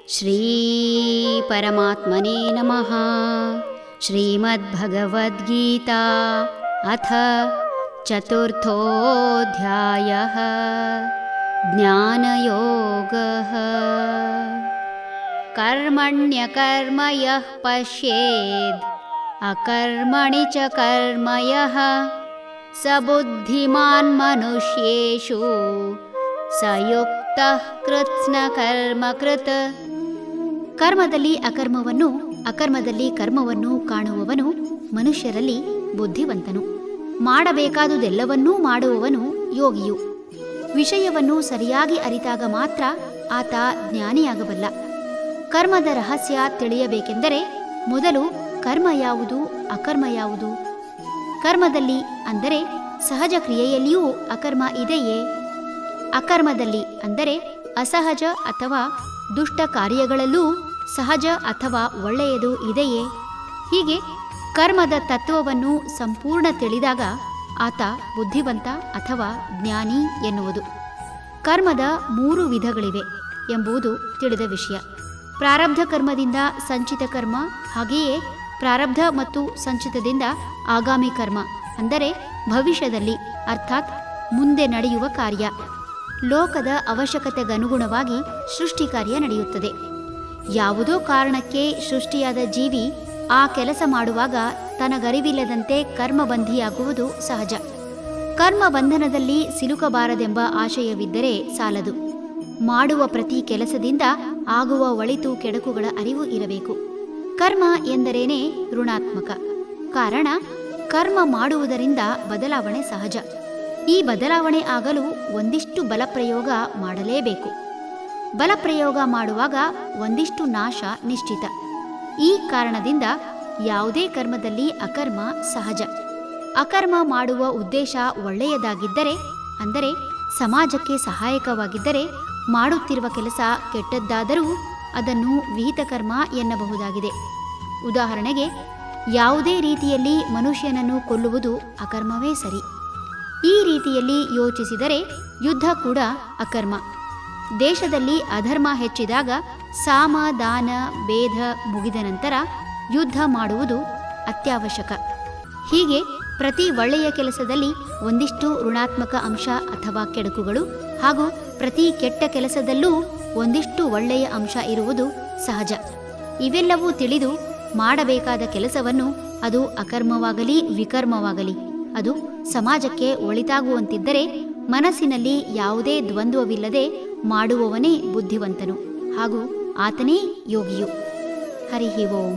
ಶ್ರೀ ಪರಮಾತ್ಮನೇ ನಮಃ. ಶ್ರೀಮದ್ಭಗವದ್ಗೀತಾ ಅಥ ಚತುರ್ಥೋಧ್ಯಾಯಃ ಜ್ಞಾನಯೋಗಃ. ಕರ್ಮಣ್ಯಕರ್ಮ ಯಃ ಪಶ್ಯೇದ್ ಅಕರ್ಮಣಿ ಚ ಕರ್ಮ ಯಃ ಸ ಬುದ್ಧಿಮಾನ್ ಮನುಷ್ಯೇಷು ಸ ಯುಕ್ತಃ ಕೃತ್ಸ್ನ ಕರ್ಮ ಕೃತ್. ಕರ್ಮದಲ್ಲಿ ಅಕರ್ಮವನ್ನು, ಅಕರ್ಮದಲ್ಲಿ ಕರ್ಮವನ್ನು ಕಾಣುವವನು ಮನುಷ್ಯರಲ್ಲಿ ಬುದ್ಧಿವಂತನು. ಮಾಡಬೇಕಾದುದೆಲ್ಲವನ್ನೂ ಮಾಡುವವನು ಯೋಗಿಯು. ವಿಷಯವನ್ನು ಸರಿಯಾಗಿ ಅರಿತಾಗ ಮಾತ್ರ ಆತ ಜ್ಞಾನಿಯಾಗಬಲ್ಲ. ಕರ್ಮದ ರಹಸ್ಯ ತಿಳಿಯಬೇಕೆಂದರೆ ಮೊದಲು ಕರ್ಮ ಯಾವುದು, ಅಕರ್ಮ ಯಾವುದು? ಕರ್ಮದಲ್ಲಿ ಅಂದರೆ ಸಹಜ ಕ್ರಿಯೆಯಲ್ಲಿಯೂ ಅಕರ್ಮ ಇದೆಯೇ? ಅಕರ್ಮದಲ್ಲಿ ಅಂದರೆ ಅಸಹಜ ಅಥವಾ ದುಷ್ಟ ಕಾರ್ಯಗಳಲ್ಲೂ ಸಹಜ ಅಥವಾ ಒಳ್ಳೆಯದು ಇದೆಯೇ? ಹೀಗೆ ಕರ್ಮದ ತತ್ವವನ್ನು ಸಂಪೂರ್ಣ ತಿಳಿದಾಗ ಆತ ಬುದ್ಧಿವಂತ ಅಥವಾ ಜ್ಞಾನಿ ಎನ್ನುವುದು. ಕರ್ಮದ 3 ವಿಧಗಳಿವೆ ಎಂಬುದು ತಿಳಿದ ವಿಷಯ. ಪ್ರಾರಬ್ಧ ಕರ್ಮದಿಂದ ಸಂಚಿತ ಕರ್ಮ, ಹಾಗೆಯೇ ಪ್ರಾರಬ್ಧ ಮತ್ತು ಸಂಚಿತದಿಂದ ಆಗಾಮಿ ಕರ್ಮ ಅಂದರೆ ಭವಿಷ್ಯದಲ್ಲಿ ಅರ್ಥಾತ್ ಮುಂದೆ ನಡೆಯುವ ಕಾರ್ಯ. ಲೋಕದ ಅವಶ್ಯಕತೆಗನುಗುಣವಾಗಿ ಸೃಷ್ಟಿ ಕಾರ್ಯ ನಡೆಯುತ್ತದೆ. ಯಾವುದೋ ಕಾರಣಕ್ಕೆ ಸೃಷ್ಟಿಯಾದ ಜೀವಿ ಆ ಕೆಲಸ ಮಾಡುವಾಗ ತನಗರಿವಿಲ್ಲದಂತೆ ಕರ್ಮಬಂಧಿಯಾಗುವುದು ಸಹಜ. ಕರ್ಮ ಬಂಧನದಲ್ಲಿ ಸಿಲುಕಬಾರದೆಂಬ ಆಶಯವಿದ್ದರೆ ಸಾಲದು. ಮಾಡುವ ಪ್ರತಿ ಕೆಲಸದಿಂದ ಆಗುವ ಒಳಿತು ಕೆಡುಕುಗಳ ಅರಿವು ಇರಬೇಕು. ಕರ್ಮ ಎಂದರೇನೆ ಋಣಾತ್ಮಕ. ಕಾರಣ ಕರ್ಮ ಮಾಡುವುದರಿಂದ ಬದಲಾವಣೆ ಸಹಜ. ಈ ಬದಲಾವಣೆ ಆಗಲು ಒಂದಿಷ್ಟು ಬಲಪ್ರಯೋಗ ಮಾಡಲೇಬೇಕು. ಬಲಪ್ರಯೋಗ ಮಾಡುವಾಗ ಒಂದಿಷ್ಟು ನಾಶ ನಿಶ್ಚಿತ. ಈ ಕಾರಣದಿಂದ ಯಾವುದೇ ಕರ್ಮದಲ್ಲಿ ಅಕರ್ಮ ಸಹಜ. ಅಕರ್ಮ ಮಾಡುವ ಉದ್ದೇಶ ಒಳ್ಳೆಯದಾಗಿದ್ದರೆ, ಅಂದರೆ ಸಮಾಜಕ್ಕೆ ಸಹಾಯಕವಾಗಿದ್ದರೆ, ಮಾಡುತ್ತಿರುವ ಕೆಲಸ ಕೆಟ್ಟದ್ದಾದರೂ ಅದನ್ನು ವಿಹಿತ ಕರ್ಮ ಎನ್ನಬಹುದಾಗಿದೆ. ಉದಾಹರಣೆಗೆ, ಯಾವುದೇ ರೀತಿಯಲ್ಲಿ ಮನುಷ್ಯನನ್ನು ಕೊಲ್ಲುವುದು ಅಕರ್ಮವೇ ಸರಿ. ಈ ರೀತಿಯಲ್ಲಿ ಯೋಚಿಸಿದರೆ ಯುದ್ಧ ಕೂಡ ಅಕರ್ಮ. ದೇಶದಲ್ಲಿ ಅಧರ್ಮ ಹೆಚ್ಚಿದಾಗ ಸಾಮ ದಾನ ಭೇದ ಮುಗಿದ ನಂತರ ಯುದ್ಧ ಮಾಡುವುದು ಅತ್ಯವಶ್ಯಕ. ಹೀಗೆ ಪ್ರತಿ ಒಳ್ಳೆಯ ಕೆಲಸದಲ್ಲಿ ಒಂದಿಷ್ಟು ಋಣಾತ್ಮಕ ಅಂಶ ಅಥವಾ ಕೆಡುಕುಗಳು, ಹಾಗೂ ಪ್ರತಿ ಕೆಟ್ಟ ಕೆಲಸದಲ್ಲೂ ಒಂದಿಷ್ಟು ಒಳ್ಳೆಯ ಅಂಶ ಇರುವುದು ಸಹಜ. ಇವೆಲ್ಲವೂ ತಿಳಿದು ಮಾಡಬೇಕಾದ ಕೆಲಸವನ್ನು, ಅದು ಅಕರ್ಮವಾಗಲಿ ವಿಕರ್ಮವಾಗಲಿ, ಅದು ಸಮಾಜಕ್ಕೆ ಒಳಿತಾಗುವಂತಿದ್ದರೆ ಮನಸ್ಸಿನಲ್ಲಿ ಯಾವುದೇ ದ್ವಂದ್ವವಿಲ್ಲದೆ ಮಾಡುವವನೇ ಬುದ್ಧಿವಂತನು, ಹಾಗೂ ಆತನೇ ಯೋಗಿಯು. ಹರಿ ಓಂ.